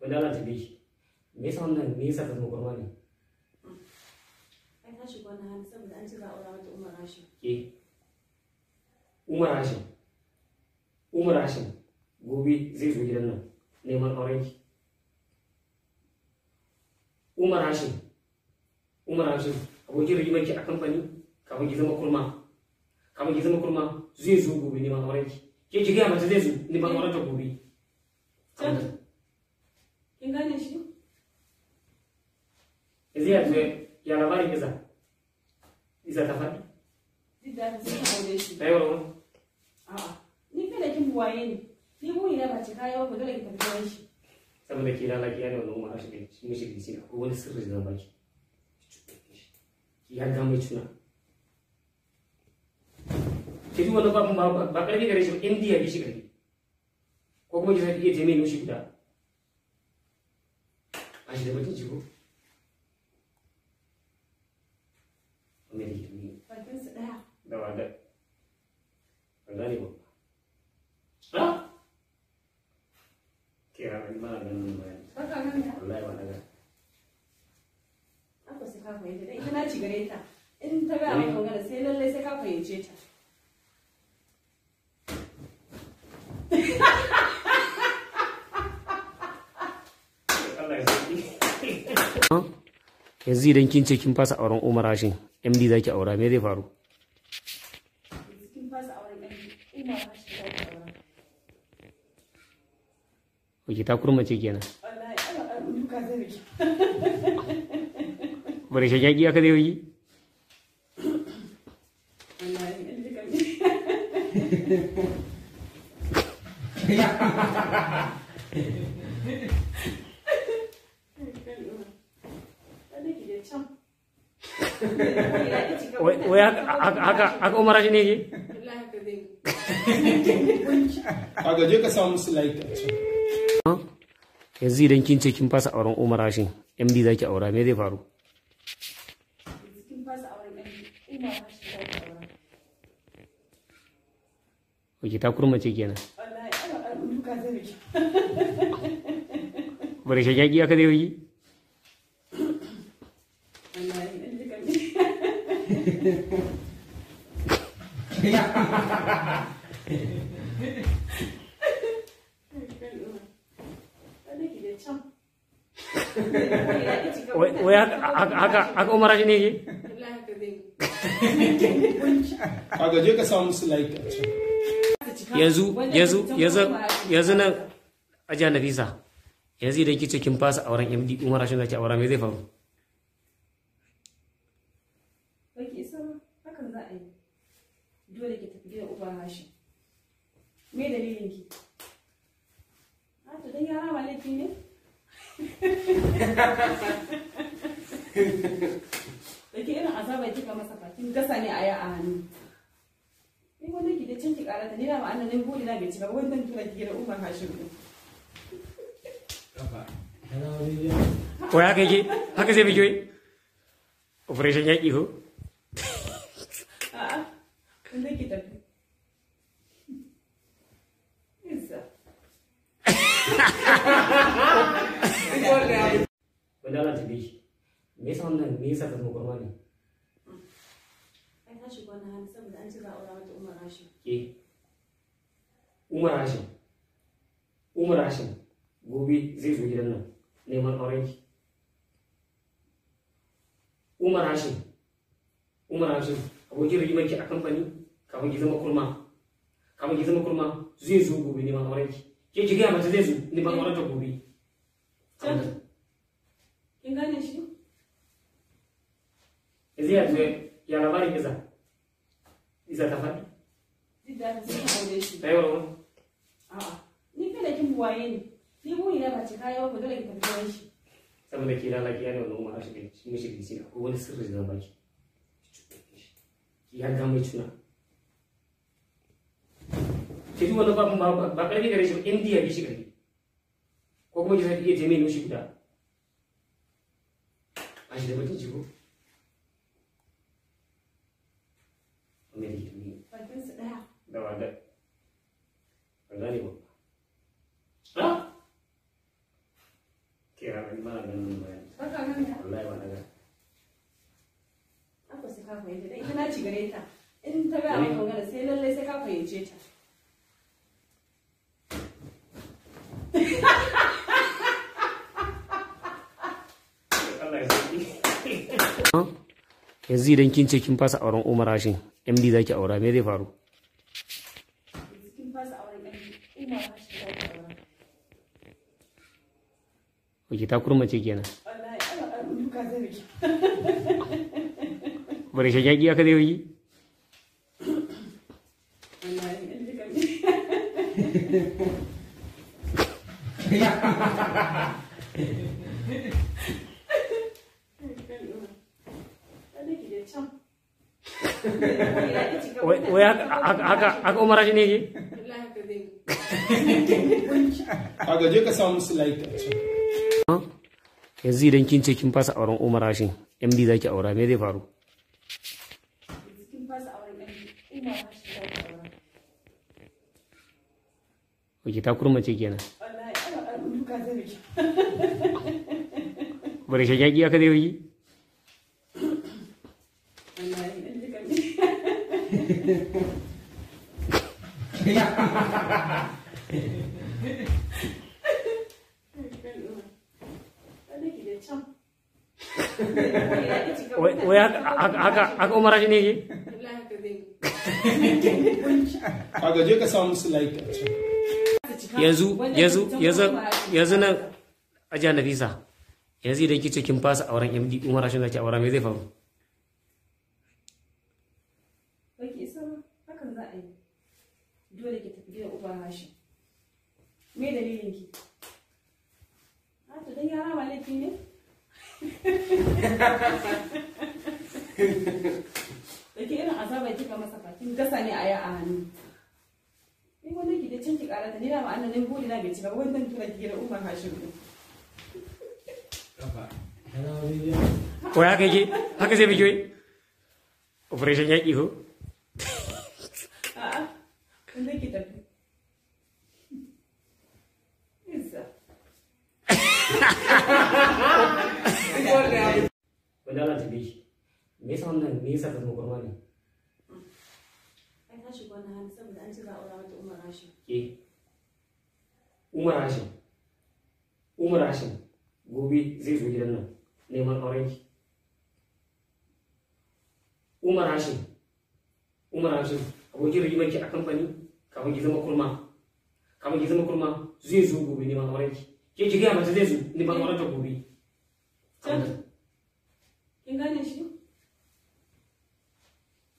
wanda Allah ta bi me yasa wannan me yasa ta zama kurma ne ai ta shiga wannan hali saboda an ci za a aura mata Umar Hashim Umar Hashim gobe zai zo gidan nan neman auren ki. Umar Hashim abokin rigimar ki a kamfani kafin ki zama kurma zai zo gobe neman auren ki. Ke ki gaya mata zai zo neman auren ta gobe. Kin gane shi? Yanzu ya labarin Iza ta faɗi? Duk da sai ka aure shi. Ta yi wa A'a, ni kada kin buwaye ne. Ni buri na ba ci kaya ba dole ki tafi gidan shi. Saboda ke lalaki ne wannan Umar Hashim shi mishi gizi akwai wani sirri da zan baki. Ki yarda mai tuna. Ke ji wani ba ƙarfi gare shi ba indiya bi shi ƙarfi. Ko kuma ki zai iya jami'in mishi guda. A shi da mutunci ko? Wanda ke tuni. Bakinsu ɗaya. Da wanda. Ban gane ba. Ha? Kira kan ba ganin bayan. Baka nan da? Wallahi ba na ga. Aka sai ka fahimta dai ita na ci gare ta. In ta ga maka magana sai lallai sai ka fahimce ta. Allah ya saki. Yanzu idan kin ce kin fasa auren Umar Hashim, MD zaki aura me zai faru? Kin fasa auren Umar Hashim zaki aura. Oke ta kurmace kenan. Wallahi Allah duka zai miki. Bare shi yaki aka zai yi? Wallahi in duka Wai haka Umar Hashim ne ke? wallahi haka zai. Kaga je ka samu musu like a can. Yanzu idan kin ce kin fasa auren Umar Hashim, MD zaki aura me zai faru? Kin fasa auren Umar Hashim zaki aura. Oke ta kurmace kenan. Wallahi Allah duka zai miki. Bare shi yaki aka zai yi? Wallahi in duka Wai haka Umar Hashim ne ke? wallahi haka zai. Kaga je ka samu musu like a can. Yanzu nan Ajiya Nafisa, yanzu idan kice kin fasa auren MD Umar Hashim zaki aura me zai faru? Baki isa ba, hakan za a yi. Dole ki tafi gidan Umar Hashim. Me dalilin ki? To dan yara ma laifi ne? Da ke irin azaba kika masa fakin gasa ne a ya a hannu. Ni wanda ki da can ki karata ni da ma annan buri na bai cika ba wannan tura ki gidan Umar Hashim din. Wai haka yake? Haka zai biki wai? Operation yaƙi ko? A'a, wanda ki tafi. Isa. Wanda Allah ta bi me yasa wannan me yasa ta zama kurma ne? Ai ta shiga wannan hali saboda an ci za a aura mata Umar Hashim. Umar Hashim gobe zai zo gidan nan neman auren ki. Umar Hashim abokin rigimar ki a kamfani kafin ki zama kurma zai zo gobe neman auren ki. Ke ki gaya mata zai zo neman auren ta gobe. Kin gane shi? Yanzu ya labarin Iza ta faɗi? Duk da sai ka aure shi. Ta yi wa A'a, ni kada kin buwaye ne. Ni buri na ba ci kaya ba dole ki tafi gidan shi. Saboda ke lalaki ne wannan Umar Hashim shi mishi gizi akwai wani sirri da zan baki. Ki yarda mai tuna. Ke ji wani ba ƙarfi gare shi ba indiya bi shi ƙarfi. Ko kuma ki zai iya jami'in mishi guda. A shi da mutunci ko? Wanda ke tuni. Bakinsu ɗaya. Da wanda. Ban gane ba. Ha? Kira mana ganin bayani. Baka ganta. Wallahi ba daga. Haka sai ka fahimta dan ita na ci gare ta. In ta ga maka magana sai lallai sai ka fahimce ta. Allah ya saki. Yanzu idan kin ce kin fasa auren Umar Hashim MD zaki aura me zai faru? Kin fasa auren ɗan Umar Hashim zaki aura. Oke ta kurmace kenan. Wallahi ana duka zai miki. Bare shagagi aka zai yi? Wallahi in duka mi. Wai haka Umar Hashim ne yake? Wallahi haka zai. Kaga je ka samu su like a can. Yanzu idan kin ce kin fasa auren Umar Hashim MD zaki aura me zai faru? Kin fasa auren ɗan Umar Hashim zaki aura. Oke ta kurmace kenan. Wallahi ana duka zai miki. Bare shagagi aka zai yi? Wallahi in duka mi. Wai haka Umar Hashim ne yake? Wallahi haka zai. Kaga je ka samu su like a can. yanzu nan ajiya Nafisa yanzu idan kice kin fasa auren MD Umar Hashim zaki aura me zai faru? Baki isa ba, hakan za a yi. Dole ki tafi gidan uban Hashim. Me dalilin ki? To dan yara ma laifi ne? Da ke irin azaba kika masa fakin gasa ne a ya a hannu. Ni wanda ki da can ki karata ni da ma annan buri na bai cika ba wannan tura ki gidan uban Hashim din. Wai haka yake? Haka zai biki wai? Operation yaƙi ko? A'a, wanda ki tafi. Isa. Wanda Allah ta bi. Me yasa wannan me yasa ka zama kurma ne? Ai ta shiga wannan hali saboda an ci za a aura mata Umar Hashim. Ke Umar Hashim. Umar Hashim gobe zai zo gidan nan neman auren ki. Umar Hashim. Umar Hashim abokin rigimar ki a kamfani kafin ki zama kurma. Kafin ki zama kurma zai zo gobe neman auren ki. Ke ki gaya mata zai zo neman auren ta gobe. Kin gane shi?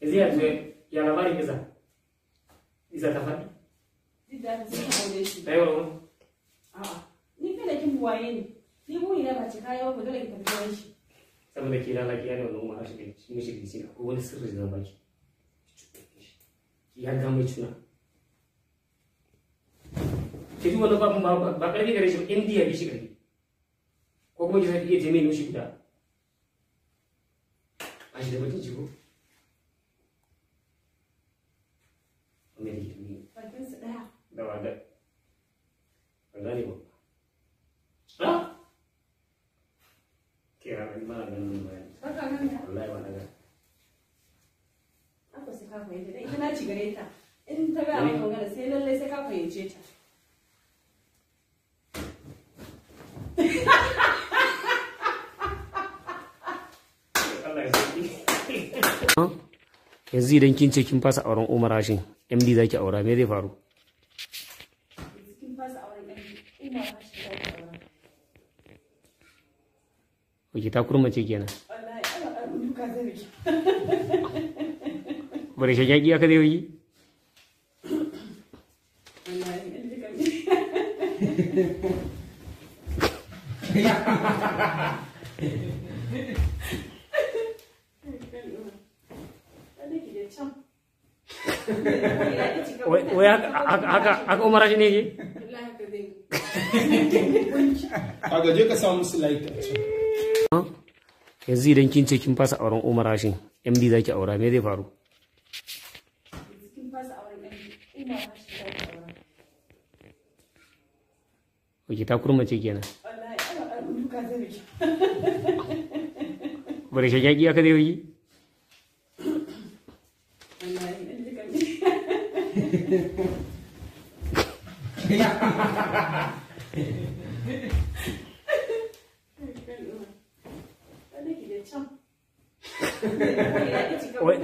Yanzu ya zo ya labarin Iza. Iza ta faɗi. Duk da haka sai ka aure shi. Ta yi wa A'a, ni kada kin buwaye ni. Ni buri na ba ce kaya ba dole ki tafi gidan shi. saboda ke lalaki ya da wani Umar Hashim shi mishi gisi na ko wani sirri zan baki. Ya ga mai tuna. Ke duk wani ba ƙarfi gare shi ba MD ya bi shi ƙarfi. Ko kuma ki sai iya jami'in shi guda. A shi da mutum jiko. Wanda da ke tuni. Bakinsu ɗaya. Da wada. Ba gane ba. Ha? Ke ranar mana ganin bayani. Baka ganta. Wallahi ba na gani. Haka sai ka fahimta dan ita na ci gare ta. In ta ga maka magana sai lallai sai ka fahimce ta. Allah ya saki. Yanzu idan kin ce kin fasa auren Umar Hashim MD zaki aura me zai faru? Kin fasa auren ɗan Umar Hashim zaki aura. Oke ta kurmace kenan. Wallahi ana duka zai miki. Bare shagagi aka zai yi? Wallahi in duka mi. Wai haka Umar Hashim ne yake? Wallahi haka zai. Kaga je ka samu su like a can. Yanzu idan kin ce kin fasa auren Umar Hashim MD zaki aura me zai faru? Kin fasa auren ɗan Umar Hashim zaki aura. Oke ta kurmace kenan. Wallahi ana duka zai miki. Bari shi yaƙi aka zai yi. Wallahi dan duka ne.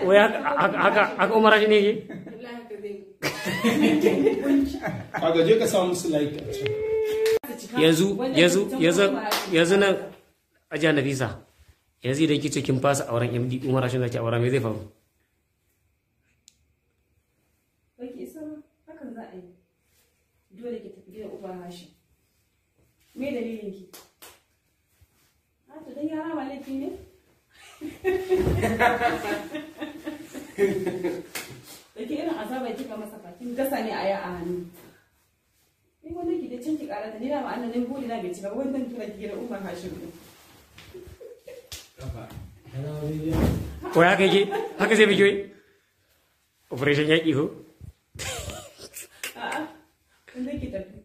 Wai haka Umar Rashid ne yake? Wallahi haka zai. Kaga je ka samu musu light a can. yanzu nan ajiya Nafisa, yanzu idan kice kin fasa auren MD Umar Rashid zaki aura me zai faru? Baki isa ba, hakan za a yi. Dole ki tafi gidan uba Hashim. Me dalilin ki? A to dan yara ma laifi ne? Dake irin azaba kika masa fatin gasa ne a ya a hannu. Ni wanda ki da cin ki karata ni na ma annan buri na bai cika ba wannan tura ki gidan uba Hashim din. Wai haka yake? Haka zai biki wai? Operation yaƙi ko? A'a, wanda ki tafi.